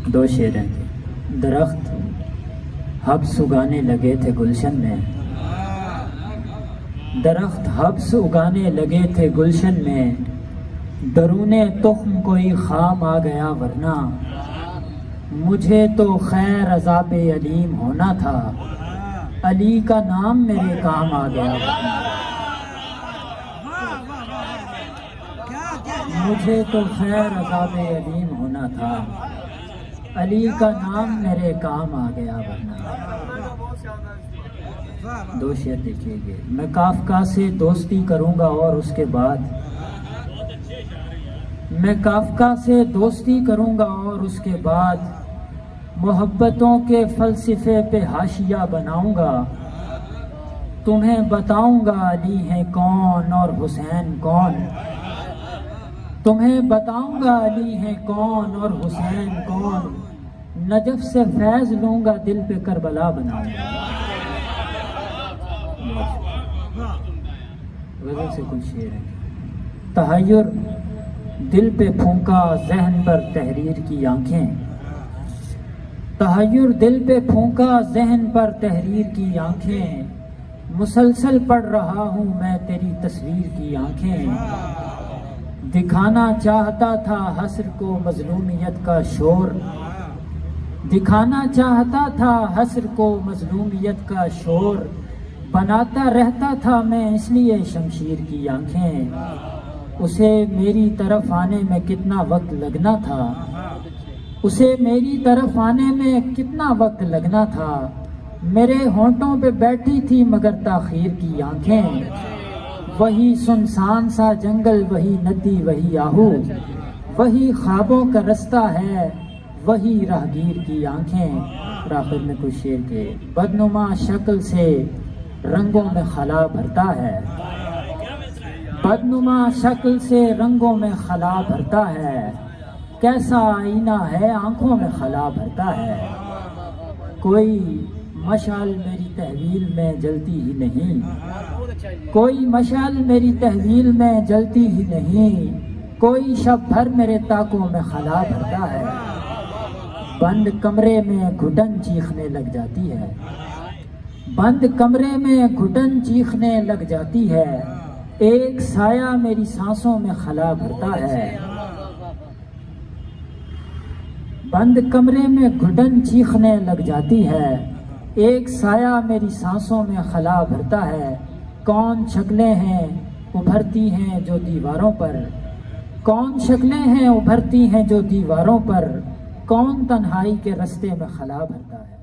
दो शेर हैं। दरख्त हब्स उगाने लगे थे गुलशन में, दरख्त हब्स उगाने लगे थे गुलशन में, दरूने तुख्म कोई खाम आ गया वरना मुझे तो खैर अज़ाबे अलीम होना था, अली का नाम मेरे काम आ गया वरना मुझे तो खैर अज़ाबे अलीम होना था, अली का नाम मेरे काम आ गया वरना। दो शेर देखिएगा। मैं काफका से दोस्ती करूंगा और उसके बाद, मैं काफका से दोस्ती करूंगा और उसके बाद मोहब्बतों के फलसफे पे हाशिया बनाऊंगा, तुम्हें बताऊंगा अली है कौन और हुसैन कौन, तुम्हें बताऊंगा अली है कौन और हुसैन कौन, नजफ से फैज लूंगा दिल पे करबला बनाऊंगा। गज़ल से कुछ शेर है। तहय्युर दिल पे फूंका ज़हन पर तहरीर की आंखें, तहय्युर दिल पे फूंका ज़हन पर तहरीर की आंखें, मुसलसल पढ़ रहा हूँ मैं तेरी तस्वीर की आंखें, दिखाना चाहता था हस्र को मजलूमियत का शोर, दिखाना चाहता था हस्र को मजलूमियत का शोर, बनाता रहता था मैं इसलिए शमशीर की आंखें, उसे मेरी तरफ आने में कितना वक्त लगना था, उसे मेरी तरफ आने में कितना वक्त लगना था, मेरे होंठों पे बैठी थी मगर ताखीर की आंखें, वही सुनसान सा जंगल वही नदी वही आहू, वही ख्वाबों का रास्ता है वही राहगीर की आंखें। आखिर में कुछ शेर के। बदनुमा शक्ल से रंगों में खला भरता है, बदनुमा शक्ल से रंगों में खला भरता है, कैसा आईना है आंखों में खला भरता है, कोई मशाल मेरी तहवील में जलती ही नहीं, कोई मशाल मेरी तहवील में जलती ही नहीं, कोई शब भर मेरे ताकों में खला भरता है, बंद कमरे में घुटन चीखने लग जाती है, बंद कमरे में घुटन चीखने लग जाती है, एक साया मेरी सांसों में खला भरता है, बंद कमरे में घुटन चीखने लग जाती है, एक साया मेरी सांसों में खला भरता है, कौन शक्लें हैं उभरती हैं जो दीवारों पर, कौन शक्लें हैं उभरती हैं जो दीवारों पर, कौन तन्हाई के रास्ते में खला भरता है।